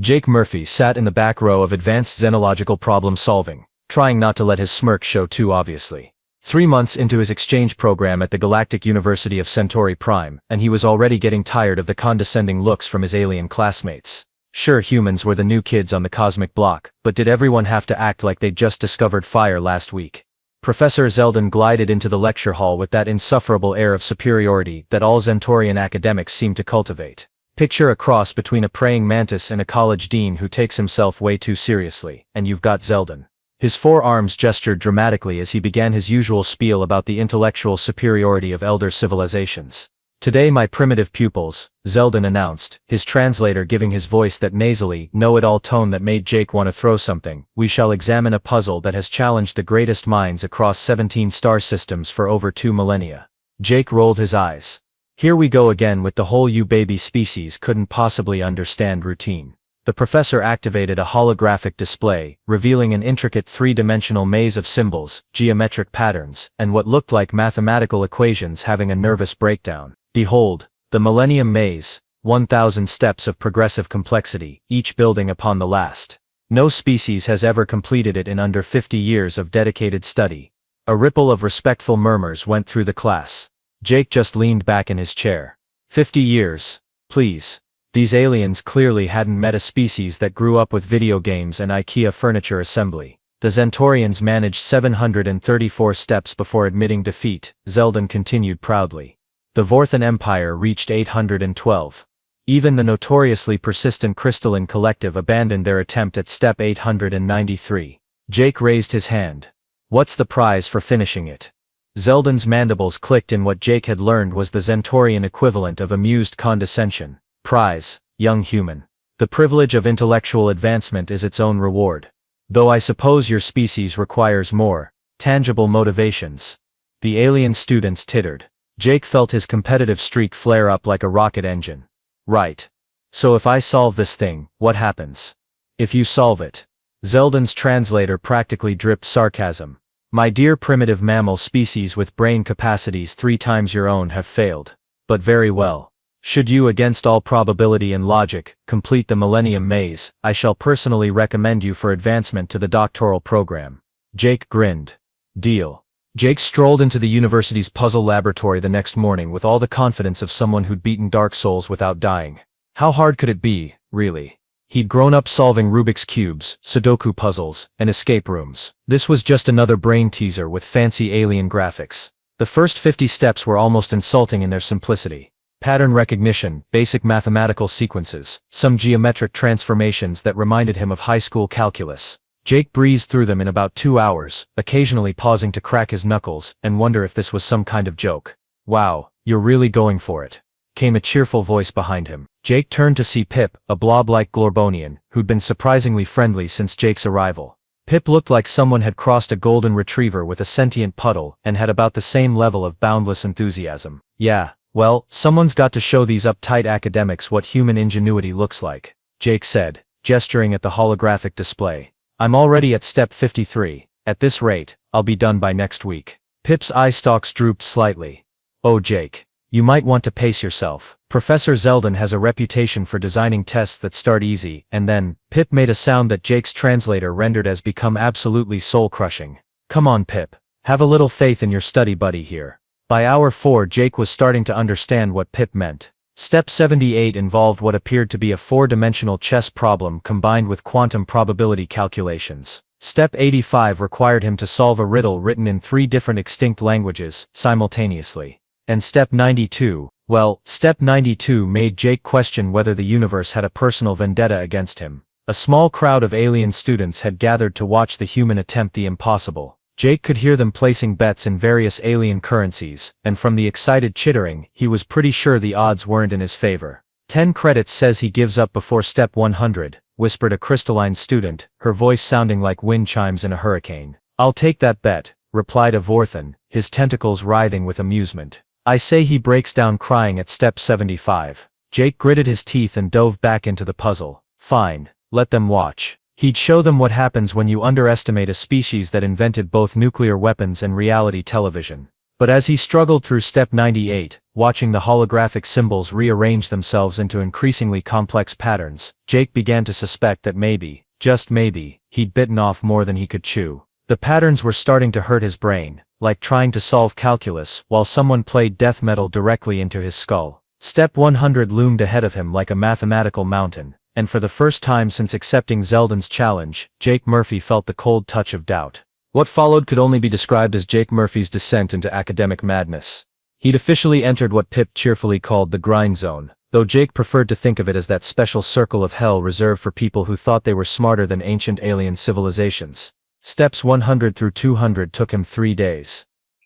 Jake Murphy sat in the back row of advanced xenological problem solving, trying not to let his smirk show too obviously. 3 months into his exchange program at the Galactic University of Centauri Prime, and he was already getting tired of the condescending looks from his alien classmates. Sure, humans were the new kids on the cosmic block, but did everyone have to act like they'd just discovered fire last week? Professor Zeldin glided into the lecture hall with that insufferable air of superiority that all Centaurian academics seem to cultivate. Picture a cross between a praying mantis and a college dean who takes himself way too seriously, and you've got Zeldin. His forearms gestured dramatically as he began his usual spiel about the intellectual superiority of elder civilizations. "Today, my primitive pupils," Zeldin announced, his translator giving his voice that nasally, know-it-all tone that made Jake want to throw something, "we shall examine a puzzle that has challenged the greatest minds across 17 star systems for over 2 millennia. Jake rolled his eyes. Here we go again with the whole "you baby species couldn't possibly understand" routine. The professor activated a holographic display, revealing an intricate 3-dimensional maze of symbols, geometric patterns, and what looked like mathematical equations having a nervous breakdown. Behold, the Millennium Maze, 1,000 steps of progressive complexity, each building upon the last. No species has ever completed it in under 50 years of dedicated study. A ripple of respectful murmurs went through the class. Jake just leaned back in his chair. 50 years, please. These aliens clearly hadn't met a species that grew up with video games and IKEA furniture assembly. The Centaurians managed 734 steps before admitting defeat, Zeldin continued proudly. The Vorthan Empire reached 812. Even the notoriously persistent crystalline collective abandoned their attempt at step 893. Jake raised his hand. "What's the prize for finishing it?" Zeldin's mandibles clicked in what Jake had learned was the Centaurian equivalent of amused condescension. "Prize, young human. The privilege of intellectual advancement is its own reward. Though I suppose your species requires more tangible motivations." The alien students tittered. Jake felt his competitive streak flare up like a rocket engine. "Right. So if I solve this thing, what happens?" "If you solve it." Zeldin's translator practically dripped sarcasm. "My dear primitive mammal species with brain capacities 3 times your own have failed. But very well. Should you, against all probability and logic, complete the Millennium Maze, I shall personally recommend you for advancement to the doctoral program." Jake grinned. "Deal." Jake strolled into the university's puzzle laboratory the next morning with all the confidence of someone who'd beaten Dark Souls without dying. How hard could it be, really? He'd grown up solving Rubik's Cubes, Sudoku puzzles, and escape rooms. This was just another brain teaser with fancy alien graphics. The first 50 steps were almost insulting in their simplicity. Pattern recognition, basic mathematical sequences, some geometric transformations that reminded him of high school calculus. Jake breezed through them in about 2 hours, occasionally pausing to crack his knuckles and wonder if this was some kind of joke. "Wow, you're really going for it," came a cheerful voice behind him. Jake turned to see Pip, a blob-like Glorbonian, who'd been surprisingly friendly since Jake's arrival. Pip looked like someone had crossed a golden retriever with a sentient puddle and had about the same level of boundless enthusiasm. "Yeah. Well, someone's got to show these uptight academics what human ingenuity looks like," Jake said, gesturing at the holographic display. "I'm already at step 53. At this rate, I'll be done by next week." Pip's eye stalks drooped slightly. "Oh, Jake. You might want to pace yourself. Professor Zeldin has a reputation for designing tests that start easy, and then..." Pip made a sound that Jake's translator rendered as become absolutely soul-crushing. "Come on, Pip. Have a little faith in your study buddy here." By hour 4, Jake was starting to understand what Pip meant. Step 78 involved what appeared to be a 4-dimensional chess problem combined with quantum probability calculations. Step 85 required him to solve a riddle written in 3 different extinct languages, simultaneously. And Step 92, well, Step 92 made Jake question whether the universe had a personal vendetta against him. A small crowd of alien students had gathered to watch the human attempt the impossible. Jake could hear them placing bets in various alien currencies, and from the excited chittering, he was pretty sure the odds weren't in his favor. 10 credits says he gives up before step 100, whispered a crystalline student, her voice sounding like wind chimes in a hurricane. "I'll take that bet," replied a Vorthan, his tentacles writhing with amusement. "I say he breaks down crying at step 75. Jake gritted his teeth and dove back into the puzzle. Fine, let them watch. He'd show them what happens when you underestimate a species that invented both nuclear weapons and reality television. But as he struggled through step 98, watching the holographic symbols rearrange themselves into increasingly complex patterns, Jake began to suspect that maybe, just maybe, he'd bitten off more than he could chew. The patterns were starting to hurt his brain, like trying to solve calculus while someone played death metal directly into his skull. Step 100 loomed ahead of him like a mathematical mountain, and for the first time since accepting Zeldin's challenge, Jake Murphy felt the cold touch of doubt. What followed could only be described as Jake Murphy's descent into academic madness. He'd officially entered what Pip cheerfully called the grind zone, though Jake preferred to think of it as that special circle of hell reserved for people who thought they were smarter than ancient alien civilizations. Steps 100 through 200 took him 3 days.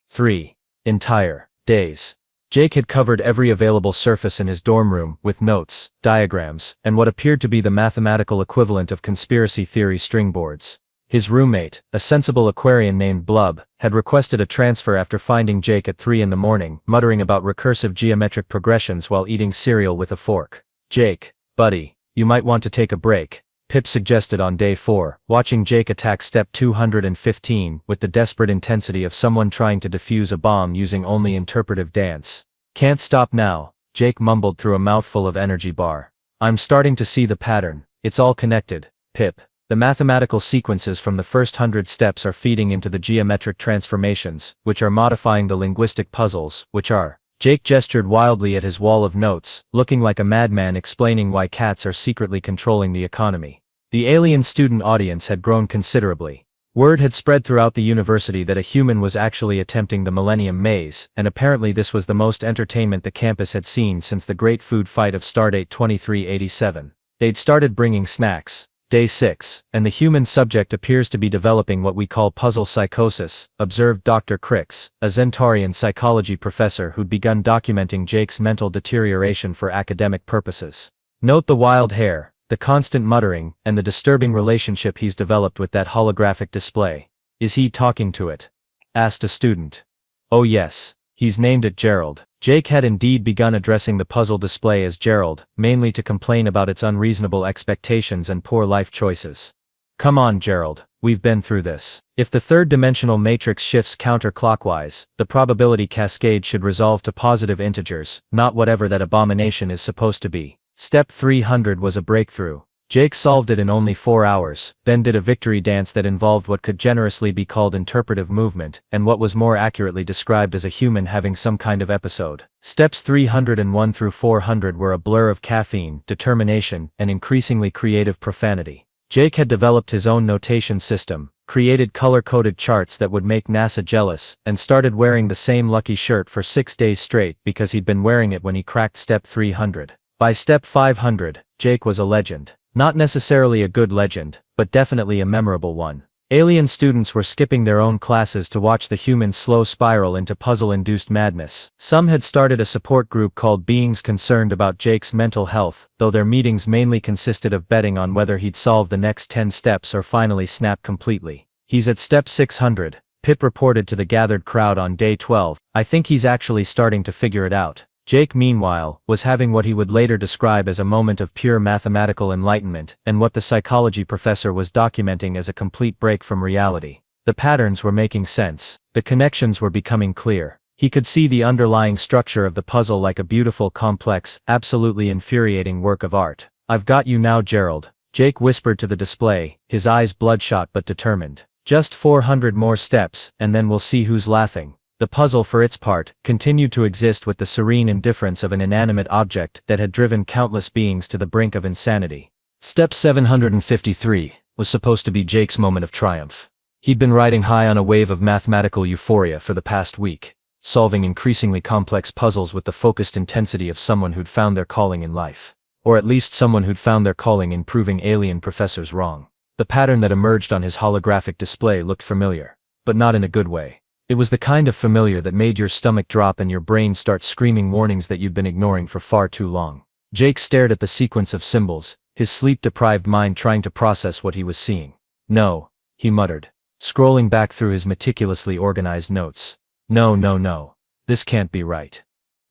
3 entire days. Jake had covered every available surface in his dorm room with notes, diagrams, and what appeared to be the mathematical equivalent of conspiracy theory string boards. His roommate, a sensible Aquarian named Blub, had requested a transfer after finding Jake at 3 in the morning, muttering about recursive geometric progressions while eating cereal with a fork. "Jake, buddy, you might want to take a break," Pip suggested on day 4, watching Jake attack step 215 with the desperate intensity of someone trying to defuse a bomb using only interpretive dance. "Can't stop now," Jake mumbled through a mouthful of energy bar. "I'm starting to see the pattern. It's all connected, Pip. The mathematical sequences from the first 100 steps are feeding into the geometric transformations, which are modifying the linguistic puzzles, which are." Jake gestured wildly at his wall of notes, looking like a madman explaining why cats are secretly controlling the economy. The alien student audience had grown considerably. Word had spread throughout the university that a human was actually attempting the Millennium Maze, and apparently this was the most entertainment the campus had seen since the great food fight of Stardate 2387. They'd started bringing snacks. Day 6, and the human subject appears to be developing what we call puzzle psychosis, observed Dr. Crix, a Zentaurian psychology professor who'd begun documenting Jake's mental deterioration for academic purposes. "Note the wild hair, the constant muttering, and the disturbing relationship he's developed with that holographic display. Is he talking to it?" asked a student. "Oh yes, he's named it Gerald." Jake had indeed begun addressing the puzzle display as Gerald, mainly to complain about its unreasonable expectations and poor life choices. "Come on, Gerald, we've been through this. If the third-dimensional matrix shifts counterclockwise, the probability cascade should resolve to positive integers, not whatever that abomination is supposed to be." Step 300 was a breakthrough. Jake solved it in only 4 hours, then did a victory dance that involved what could generously be called interpretive movement, and what was more accurately described as a human having some kind of episode. Steps 301 through 400 were a blur of caffeine, determination, and increasingly creative profanity. Jake had developed his own notation system, created color-coded charts that would make NASA jealous, and started wearing the same lucky shirt for 6 days straight because he'd been wearing it when he cracked step 300. By step 500, Jake was a legend. Not necessarily a good legend, but definitely a memorable one. Alien students were skipping their own classes to watch the human's slow spiral into puzzle-induced madness. Some had started a support group called Beings Concerned about Jake's mental health, though their meetings mainly consisted of betting on whether he'd solve the next 10 steps or finally snap completely. "He's at step 600, Pip reported to the gathered crowd on day 12. "I think he's actually starting to figure it out." Jake, meanwhile, was having what he would later describe as a moment of pure mathematical enlightenment, and what the psychology professor was documenting as a complete break from reality. The patterns were making sense. The connections were becoming clear. He could see the underlying structure of the puzzle like a beautiful, complex, absolutely infuriating work of art. "I've got you now, Gerald," Jake whispered to the display, his eyes bloodshot but determined. "Just 400 more steps, and then we'll see who's laughing." The puzzle, for its part, continued to exist with the serene indifference of an inanimate object that had driven countless beings to the brink of insanity. Step 753 was supposed to be Jake's moment of triumph. He'd been riding high on a wave of mathematical euphoria for the past week, solving increasingly complex puzzles with the focused intensity of someone who'd found their calling in life. Or at least someone who'd found their calling in proving alien professors wrong. The pattern that emerged on his holographic display looked familiar, but not in a good way. It was the kind of familiar that made your stomach drop and your brain start screaming warnings that you'd been ignoring for far too long. Jake stared at the sequence of symbols, his sleep-deprived mind trying to process what he was seeing. "No," he muttered, scrolling back through his meticulously organized notes. No, this can't be right."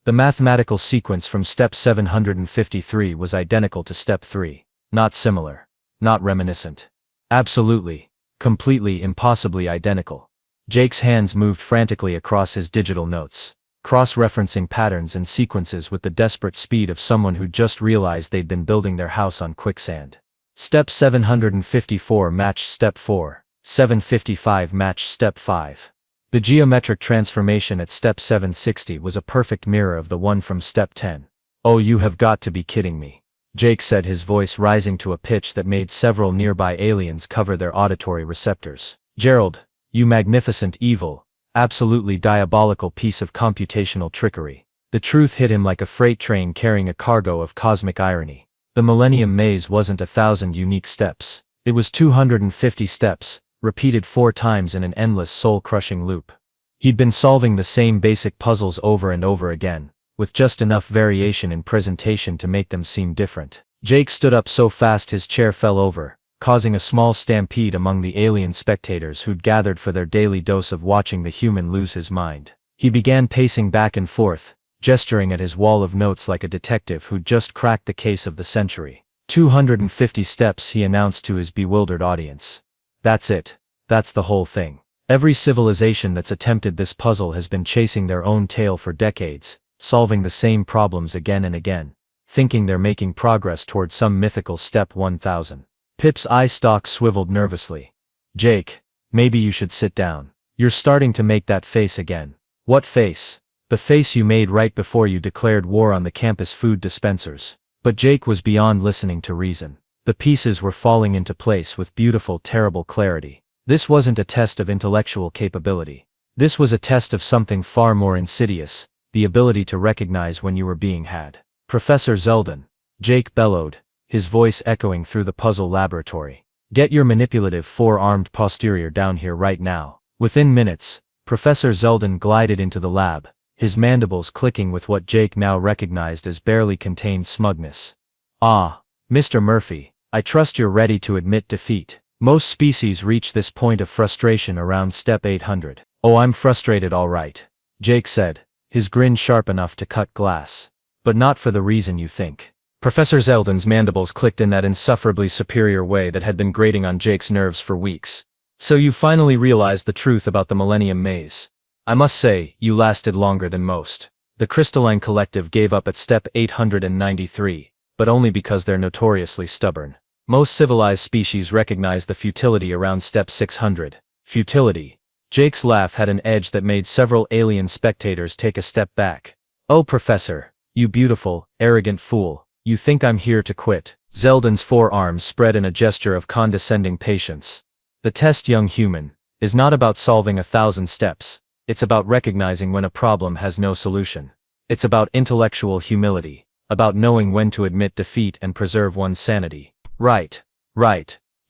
The mathematical sequence from step 753 was identical to step 3. Not similar. Not reminiscent. Absolutely, completely, impossibly identical. Jake's hands moved frantically across his digital notes, cross-referencing patterns and sequences with the desperate speed of someone who just realized they'd been building their house on quicksand. Step 754 matched Step 4, 755 matched Step 5. The geometric transformation at Step 760 was a perfect mirror of the one from Step 10. "Oh, you have got to be kidding me," Jake said, his voice rising to a pitch that made several nearby aliens cover their auditory receptors. "Gerald, you magnificent evil, absolutely diabolical piece of computational trickery." The truth hit him like a freight train carrying a cargo of cosmic irony. The Millennium Maze wasn't 1,000 unique steps. It was 250 steps, repeated 4 times in an endless soul-crushing loop. He'd been solving the same basic puzzles over and over again, with just enough variation in presentation to make them seem different. Jake stood up so fast his chair fell over, causing a small stampede among the alien spectators who'd gathered for their daily dose of watching the human lose his mind. He began pacing back and forth, gesturing at his wall of notes like a detective who'd just cracked the case of the century. 250 steps, he announced to his bewildered audience. "That's it. That's the whole thing. Every civilization that's attempted this puzzle has been chasing their own tail for decades, solving the same problems again and again, thinking they're making progress towards some mythical step 1000. Pip's eye stalk swiveled nervously. "Jake, maybe you should sit down. You're starting to make that face again." "What face?" "The face you made right before you declared war on the campus food dispensers." But Jake was beyond listening to reason. The pieces were falling into place with beautiful, terrible clarity. This wasn't a test of intellectual capability. This was a test of something far more insidious, the ability to recognize when you were being had. "Professor Zeldin," Jake bellowed, his voice echoing through the puzzle laboratory. "Get your manipulative 4-armed posterior down here right now." Within minutes, Professor Zeldin glided into the lab, his mandibles clicking with what Jake now recognized as barely contained smugness. "Ah, Mr. Murphy, I trust you're ready to admit defeat. Most species reach this point of frustration around Step 800. "Oh, I'm frustrated all right," Jake said, his grin sharp enough to cut glass. "But not for the reason you think." Professor Zeldin's mandibles clicked in that insufferably superior way that had been grating on Jake's nerves for weeks. "So you finally realized the truth about the Millennium Maze. I must say, you lasted longer than most." The Crystalline Collective gave up at Step 893, but only because they're notoriously stubborn. Most civilized species recognize the futility around Step 600. Futility. Jake's laugh had an edge that made several alien spectators take a step back. "Oh, Professor, you beautiful, arrogant fool. You think I'm here to quit." Zeldin's forearms spread in a gesture of condescending patience. "The test, young human, is not about solving 1,000 steps. It's about recognizing when a problem has no solution. It's about intellectual humility, about knowing when to admit defeat and preserve one's sanity." Right.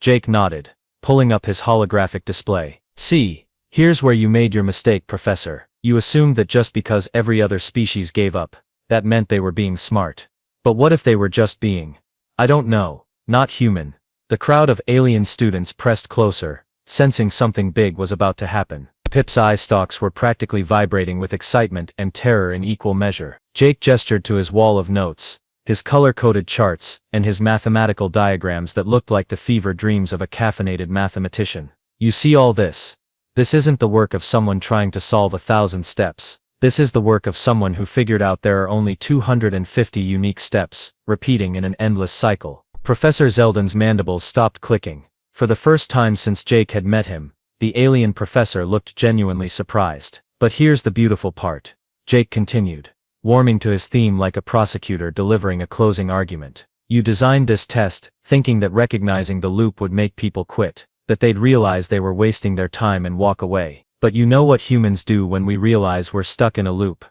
Jake nodded, pulling up his holographic display. "See, here's where you made your mistake, Professor. You assumed that just because every other species gave up, that meant they were being smart. But what if they were just being, I don't know, not human?" The crowd of alien students pressed closer, sensing something big was about to happen. Pip's eye stalks were practically vibrating with excitement and terror in equal measure. Jake gestured to his wall of notes, his color-coded charts, and his mathematical diagrams that looked like the fever dreams of a caffeinated mathematician. "You see all this? This isn't the work of someone trying to solve 1,000 steps. This is the work of someone who figured out there are only 250 unique steps, repeating in an endless cycle." Professor Zeldin's mandibles stopped clicking. For the first time since Jake had met him, the alien professor looked genuinely surprised. "But here's the beautiful part," Jake continued, warming to his theme like a prosecutor delivering a closing argument. "You designed this test, thinking that recognizing the loop would make people quit, that they'd realize they were wasting their time and walk away. But you know what humans do when we realize we're stuck in a loop?"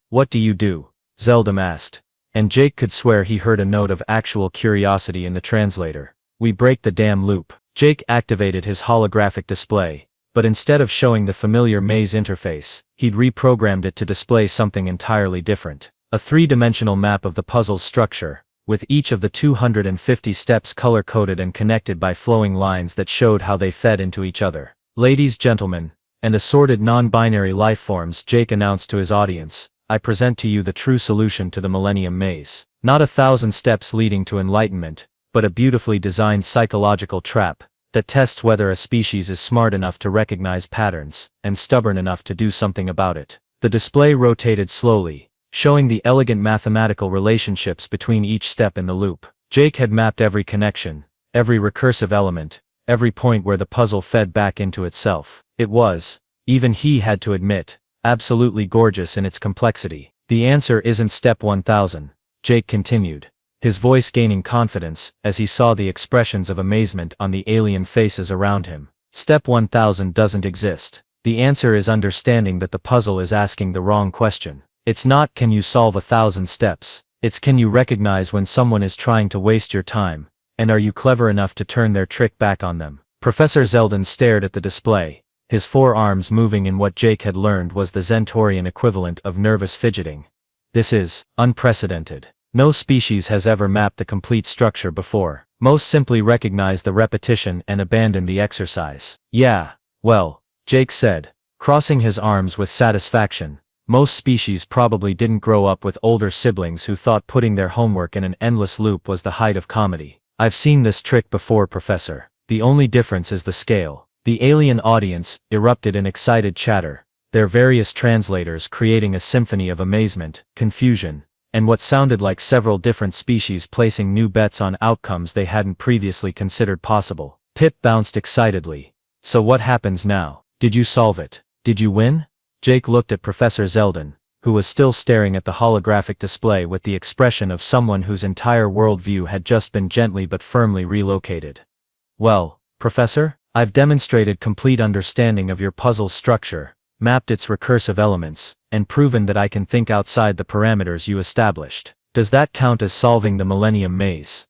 What do you do?" Zeldin asked, and Jake could swear he heard a note of actual curiosity in the translator. "We break the damn loop." Jake activated his holographic display, but instead of showing the familiar maze interface, he'd reprogrammed it to display something entirely different. A 3-dimensional map of the puzzle's structure, with each of the 250 steps color-coded and connected by flowing lines that showed how they fed into each other. "Ladies, gentlemen, and assorted non-binary life forms," Jake announced to his audience, "I present to you the true solution to the Millennium Maze. Not 1,000 steps leading to enlightenment, but a beautifully designed psychological trap that tests whether a species is smart enough to recognize patterns, and stubborn enough to do something about it. The display rotated slowly, showing the elegant mathematical relationships between each step in the loop. Jake had mapped every connection, every recursive element, every point where the puzzle fed back into itself. It was, even he had to admit, absolutely gorgeous in its complexity. The answer isn't step 1000, Jake continued, his voice gaining confidence as he saw the expressions of amazement on the alien faces around him. Step 1000 doesn't exist. The answer is understanding that the puzzle is asking the wrong question. It's not can you solve 1000 steps, it's can you recognize when someone is trying to waste your time, and are you clever enough to turn their trick back on them? Professor Zeldin stared at the display, his forearms moving in what Jake had learned was the Zentorian equivalent of nervous fidgeting. This is unprecedented. No species has ever mapped the complete structure before. Most simply recognize the repetition and abandon the exercise. Yeah, well, Jake said, crossing his arms with satisfaction. Most species probably didn't grow up with older siblings who thought putting their homework in an endless loop was the height of comedy. I've seen this trick before, Professor. The only difference is the scale. The alien audience erupted in excited chatter, their various translators creating a symphony of amazement, confusion, and what sounded like several different species placing new bets on outcomes they hadn't previously considered possible. Pip bounced excitedly. So what happens now? Did you solve it? Did you win? Jake looked at Professor Zeldin, who was still staring at the holographic display with the expression of someone whose entire worldview had just been gently but firmly relocated. Well, Professor, I've demonstrated complete understanding of your puzzle's structure, mapped its recursive elements, and proven that I can think outside the parameters you established. Does that count as solving the Millennium Maze?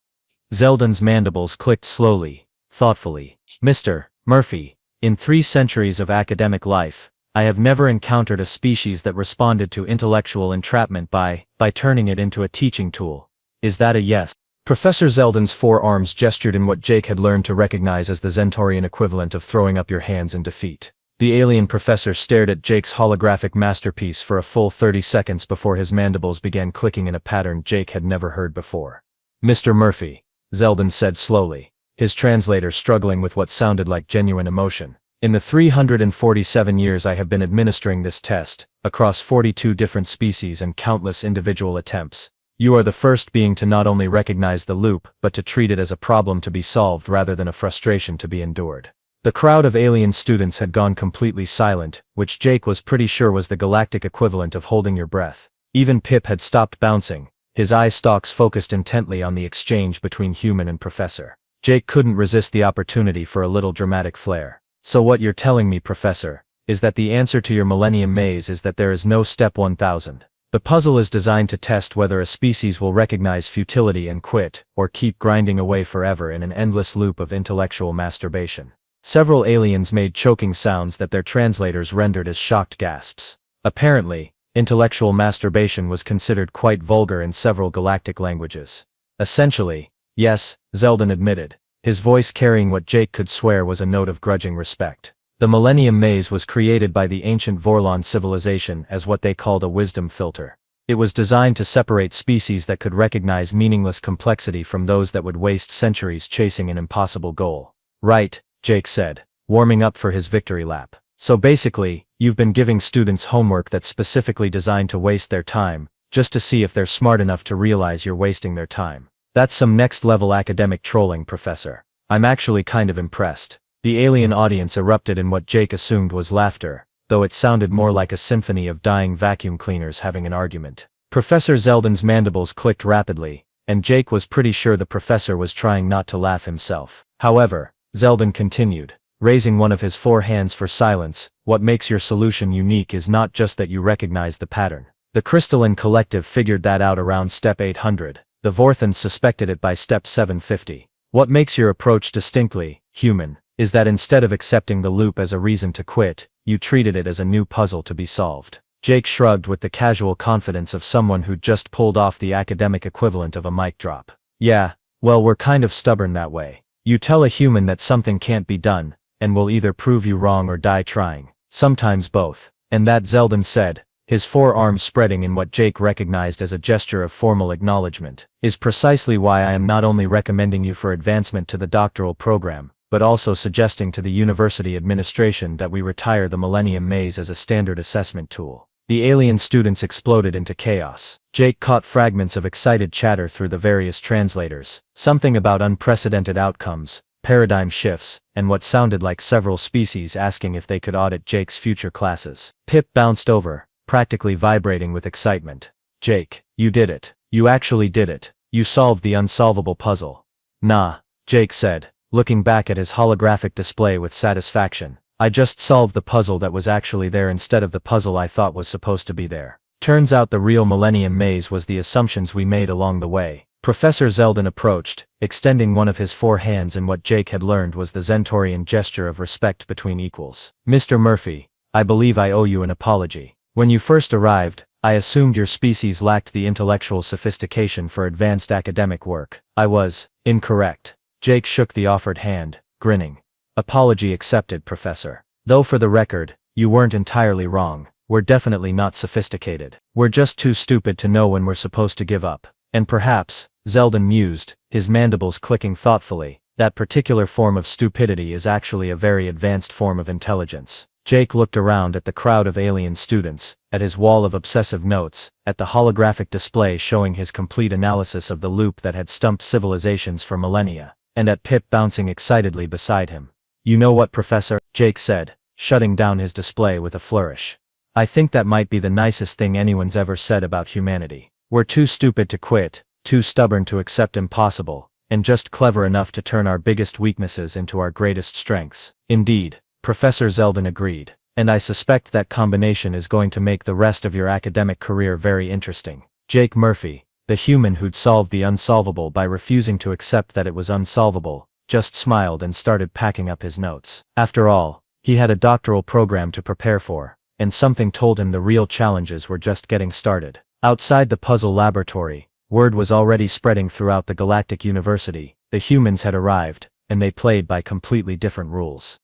Zeldin's mandibles clicked slowly, thoughtfully. Mr. Murphy, in 3 centuries of academic life, I have never encountered a species that responded to intellectual entrapment by turning it into a teaching tool. Is that a yes? Professor Zeldin's forearms gestured in what Jake had learned to recognize as the Zentorian equivalent of throwing up your hands in defeat. The alien professor stared at Jake's holographic masterpiece for a full 30 seconds before his mandibles began clicking in a pattern Jake had never heard before. Mr. Murphy, Zeldin said slowly, his translator struggling with what sounded like genuine emotion. In the 347 years I have been administering this test, across 42 different species and countless individual attempts, you are the first being to not only recognize the loop but to treat it as a problem to be solved rather than a frustration to be endured. The crowd of alien students had gone completely silent, which Jake was pretty sure was the galactic equivalent of holding your breath. Even Pip had stopped bouncing, his eye stalks focused intently on the exchange between human and professor. Jake couldn't resist the opportunity for a little dramatic flair. So what you're telling me, Professor, is that the answer to your Millennium Maze is that there is no step 1000. The puzzle is designed to test whether a species will recognize futility and quit, or keep grinding away forever in an endless loop of intellectual masturbation. Several aliens made choking sounds that their translators rendered as shocked gasps. Apparently, intellectual masturbation was considered quite vulgar in several galactic languages. Essentially, yes, Zeldin admitted, his voice carrying what Jake could swear was a note of grudging respect. The Millennium Maze was created by the ancient Vorlon civilization as what they called a wisdom filter. It was designed to separate species that could recognize meaningless complexity from those that would waste centuries chasing an impossible goal. Right, Jake said, warming up for his victory lap. So basically, you've been giving students homework that's specifically designed to waste their time, just to see if they're smart enough to realize you're wasting their time. That's some next-level academic trolling, Professor. I'm actually kind of impressed. The alien audience erupted in what Jake assumed was laughter, though it sounded more like a symphony of dying vacuum cleaners having an argument. Professor Zeldin's mandibles clicked rapidly, and Jake was pretty sure the professor was trying not to laugh himself. However, Zeldin continued, raising one of his 4 hands for silence, what makes your solution unique is not just that you recognize the pattern. The crystalline collective figured that out around step 800. The Vorthans suspected it by step 750. What makes your approach distinctly human is that instead of accepting the loop as a reason to quit, you treated it as a new puzzle to be solved. Jake shrugged with the casual confidence of someone who'd just pulled off the academic equivalent of a mic drop. Yeah, well, we're kind of stubborn that way. You tell a human that something can't be done, and we'll either prove you wrong or die trying. Sometimes both. And that, Zeldin said, his forearms spreading in what Jake recognized as a gesture of formal acknowledgement, is precisely why I am not only recommending you for advancement to the doctoral program, but also suggesting to the university administration that we retire the Millennium Maze as a standard assessment tool. The alien students exploded into chaos. Jake caught fragments of excited chatter through the various translators, something about unprecedented outcomes, paradigm shifts, and what sounded like several species asking if they could audit Jake's future classes. Pip bounced over, practically vibrating with excitement. Jake, you did it. You actually did it. You solved the unsolvable puzzle. Nah, Jake said, looking back at his holographic display with satisfaction. I just solved the puzzle that was actually there instead of the puzzle I thought was supposed to be there. Turns out the real Millennium Maze was the assumptions we made along the way. Professor Zeldin approached, extending one of his 4 hands in what Jake had learned was the Zentorian gesture of respect between equals. Mr. Murphy, I believe I owe you an apology. When you first arrived, I assumed your species lacked the intellectual sophistication for advanced academic work. I was incorrect. Jake shook the offered hand, grinning. Apology accepted, Professor. Though for the record, you weren't entirely wrong. We're definitely not sophisticated. We're just too stupid to know when we're supposed to give up. And perhaps, Zeldin mused, his mandibles clicking thoughtfully, that particular form of stupidity is actually a very advanced form of intelligence. Jake looked around at the crowd of alien students, at his wall of obsessive notes, at the holographic display showing his complete analysis of the loop that had stumped civilizations for millennia, and at Pip bouncing excitedly beside him. You know what, Professor? Jake said, shutting down his display with a flourish. I think that might be the nicest thing anyone's ever said about humanity. We're too stupid to quit, too stubborn to accept impossible, and just clever enough to turn our biggest weaknesses into our greatest strengths. Indeed, Professor Zeldin agreed, and I suspect that combination is going to make the rest of your academic career very interesting. Jake Murphy, the human who'd solved the unsolvable by refusing to accept that it was unsolvable, just smiled and started packing up his notes. After all, he had a doctoral program to prepare for, and something told him the real challenges were just getting started. Outside the puzzle laboratory, word was already spreading throughout the Galactic University. The humans had arrived, and they played by completely different rules.